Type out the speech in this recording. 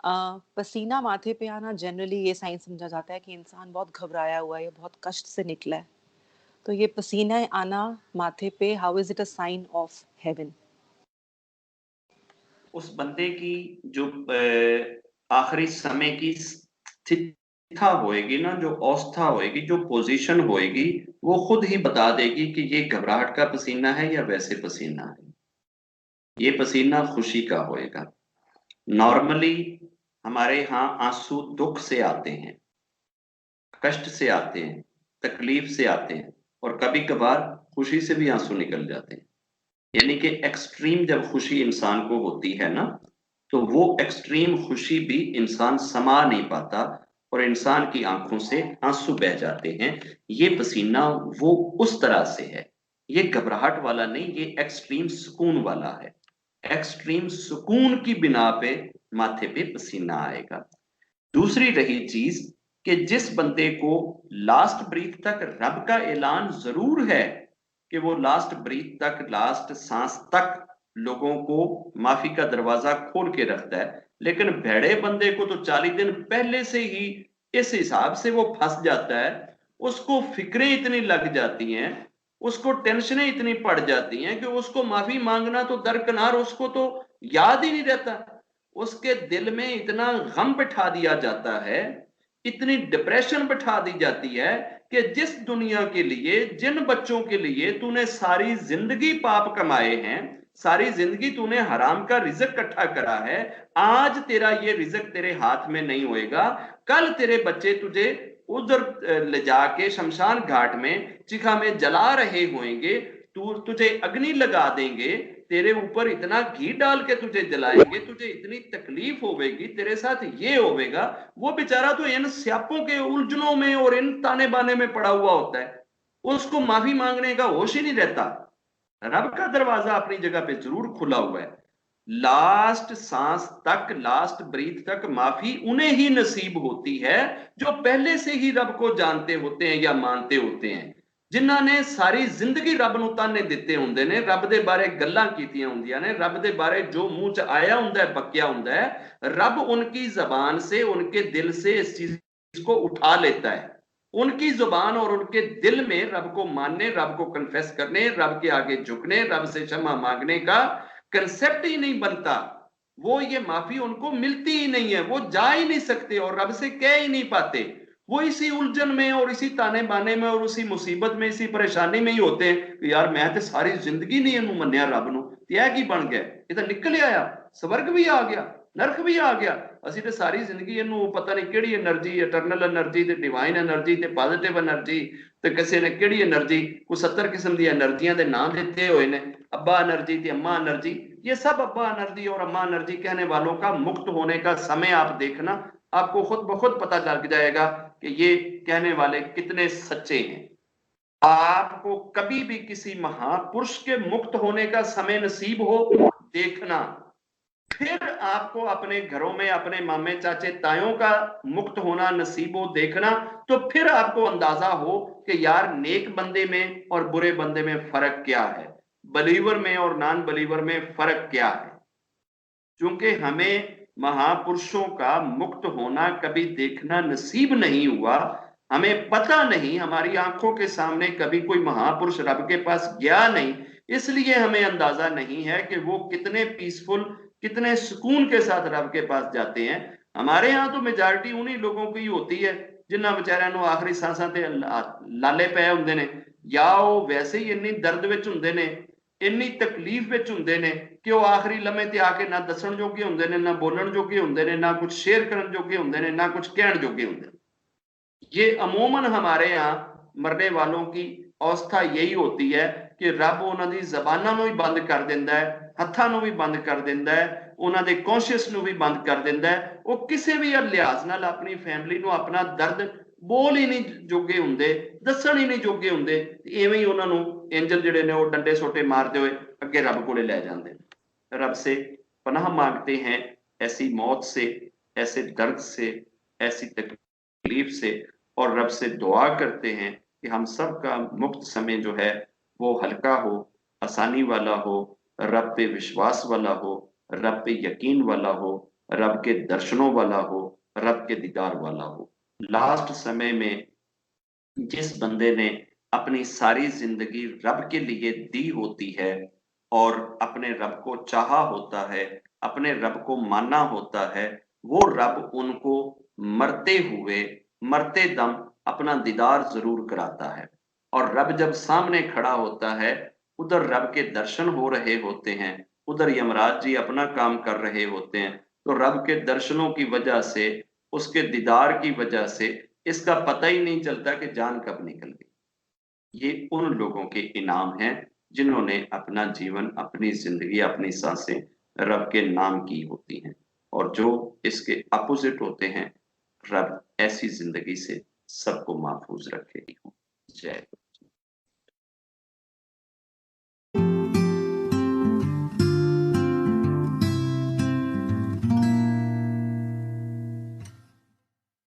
पसीना माथे पे आना जनरली ये साइन समझा जाता है कि इंसान बहुत घबराया हुआ है या बहुत कष्ट से निकला है। तो ये पसीना आना माथे पे, how is it a sign of heaven? उस बंदे की जो आखिरी समय की स्थिति होएगी ना, जो अवस्था होएगी, जो पोजीशन होएगी, वो खुद ही बता देगी कि ये घबराहट का पसीना है या वैसे पसीना है। ये पसीना खुशी का होएगा। नॉर्मली हमारे यहाँ आंसू दुख से आते हैं, कष्ट से आते हैं, तकलीफ से आते हैं, और कभी कभार खुशी से भी आंसू निकल जाते हैं। यानी कि एक्सट्रीम जब खुशी इंसान को होती है ना, तो वो एक्सट्रीम खुशी भी इंसान समा नहीं पाता और इंसान की आंखों से आंसू बह जाते हैं। ये पसीना वो उस तरह से है। ये घबराहट वाला नहीं, ये एक्सट्रीम सुकून वाला है। एक्सट्रीम सुकून की बिना पे माथे पे पसीना आएगा। दूसरी रही चीज कि जिस बंदे को लास्ट ब्रीथ तक रब का ऐलान जरूर है कि वो लास्ट ब्रीथ तक, लास्ट सांस तक लोगों को माफी का दरवाजा खोल के रखता है, लेकिन भेड़े बंदे को तो 40 दिन पहले से ही इस हिसाब से वो फंस जाता है, उसको फिक्रें इतनी लग जाती हैं, उसको टेंशनें इतनी पड़ जाती हैं कि उसको माफी मांगना तो दरकिनार, उसको तो याद ही नहीं रहता। उसके दिल में इतना गम बिठा दिया जाता है, इतनी डिप्रेशन बिठा दी जाती है कि जिस दुनिया के लिए, जिन बच्चों के लिए तूने सारी जिंदगी पाप कमाए हैं, सारी जिंदगी तूने हराम का रिजक इकट्ठा करा है, आज तेरा ये रिजक तेरे हाथ में नहीं होएगा। कल तेरे बच्चे तुझे उधर ले जाके शमशान घाट में चिखा में जला रहे होंगे, तुझे अग्नि लगा देंगे, तेरे ऊपर इतना घी डाल के तुझे जलाएंगे, तुझे इतनी तकलीफ होगी, तेरे साथ ये होगा। वो बेचारा तो इन स्यापों के उलझनों में और इन ताने बाने में पड़ा हुआ होता है, उसको माफी मांगने का होश ही नहीं रहता। रब का दरवाजा अपनी जगह पे जरूर खुला हुआ है। लास्ट सांस तक, लास्ट ब्रीथ तक माफी उन्हें ही नसीब होती है जो पहले से ही रब को जानते होते हैं या मानते होते हैं। जिन्हां ने सारी जिंदगी रब नूं ताने दिते हुंदे ने, रब दे बारे गल्लां कीतियां हुंदियां ने, रब दे बारे जो मुंह च आया हुंदा है, बकिया हुंदा है, रब उनकी जबान से, उनके दिल से इस चीज को उठा लेता है। उनकी जुबान और उनके दिल में रब को मानने, रब को कन्फेस करने, रब के आगे झुकने, रब से क्षमा मांगने का कंसेप्ट ही नहीं बनता। वो ये माफी उनको मिलती ही नहीं है, वो जा ही नहीं सकते और रब से कह ही नहीं पाते। वो इसी उलझन में और इसी ताने बाने में और उसी मुसीबत में, इसी परेशानी में ही होते हैं कि यार मैं तो सारी जिंदगी नहीं इनू मन्निया रब नू, ते की बन गया, ये तो निकल आया, स्वर्ग भी आ गया, नरक भी आ गया, ਅਸੀਂ ਤੇ ਸਾਰੀ ਜ਼ਿੰਦਗੀ ਇਹਨੂੰ ਪਤਾ ਨਹੀਂ ਕਿਹੜੀ એનર્ਜੀ, ਇਟਰਨਲ એનર્ਜੀ ਤੇ ਡਿਵਾਈਨ એનર્ਜੀ ਤੇ ਪੋਜ਼ਿਟਿਵ એનર્ਜੀ ਤੇ ਕਿਸੇ ਨੇ ਕਿਹੜੀ એનર્ਜੀ, ਕੋਈ 70 किस्म दी એનર્ਜੀਆਂ ਦੇ नाम ਦਿੱਤੇ ਹੋਏ ਨੇ, अब्बा एनर्जी थी, अम्मा एनर्जी। ये सब अब्बा एनर्जी और अम्मा एनर्जी कहने वालों का मुक्त होने का समय आप देखना, आपको खुद ब खुद पता लग जाएगा कि ये कहने वाले कितने सच्चे हैं। आपको कभी भी किसी महापुरुष के मुक्त होने का समय नसीब हो देखना, फिर आपको अपने घरों में अपने मामे चाचे तायों का मुक्त होना नसीब हो देखना, तो फिर आपको अंदाजा हो कि यार नेक बंदे में और बुरे बंदे में फर्क क्या है, बलीवर में और नॉन बलीवर में फर्क क्या है। क्योंकि हमें महापुरुषों का मुक्त होना कभी देखना नसीब नहीं हुआ, हमें पता नहीं, हमारी आंखों के सामने कभी कोई महापुरुष रब के पास गया नहीं, इसलिए हमें अंदाजा नहीं है कि वो कितने पीसफुल, कितने सुकून के साथ रब के पास जाते हैं। हमारे यहाँ तो मेजॉरिटी उन्हीं लोगों की होती है जिन्हां बेचारियां नूं आखिरी सांसां ते लाले पए हुंदे ने, या वो वैसे ही इन्नी दर्द विच हुंदे ने, इन्नी तकलीफ विच हुंदे ने कि वो आखिरी लम्हे ते आके ना दसण जोगे हुंदे ने, ना बोलण जोगे हुंदे ने, ना कुछ शेयर करन जोगे हुंदे ने, ना कुछ कहण जोगे हुंदे ने। ये अमूमन हमारे यहाँ मरने वालों की अवस्था यही होती है कि रब उन्हां दी ज़बानां नूं भी बंद कर दिंदा है, हत्थां नूं भी बंद कर दिंदा है, उन्हां दे कॉन्शियस नूं भी बंद कर दिंदा है। वो किसी भी लिहाज नाल अपनी फैमिली नूं अपना दर्द बोल ही नहीं जोगे हुंदे, दसण ही नहीं जोगे हुंदे, इवें ही उन्हां नूं एंजल जिहड़े ने वो डंडे सोटे मारते हुए अगे रब कोले लै जांदे। रब से पनाह मांगते हैं ऐसी मौत से, ऐसे दर्द से, ऐसी तकलीफ से, और रब से दुआ करते हैं कि हम सब का मुक्त समय जो है वो हल्का हो, आसानी वाला हो, रब पे विश्वास वाला हो, रब पे यकीन वाला हो, रब के दर्शनों वाला हो, रब के दीदार वाला हो। लास्ट समय में जिस बंदे ने अपनी सारी जिंदगी रब के लिए दी होती है और अपने रब को चाहा होता है, अपने रब को माना होता है, वो रब उनको मरते हुए, मरते दम अपना दीदार जरूर कराता है। और रब जब सामने खड़ा होता है, उधर रब के दर्शन हो रहे होते हैं, उधर यमराज जी अपना काम कर रहे होते हैं। तो रब के दर्शनों की वजह से, उसके दीदार की वजह से इसका पता ही नहीं चलता कि जान कब निकल गई। ये उन लोगों के इनाम हैं जिन्होंने अपना जीवन, अपनी जिंदगी, अपनी सांसें रब के नाम की होती हैं। और जो इसके अपोजिट होते हैं, रब ऐसी जिंदगी से सबको महफूज रखे। जय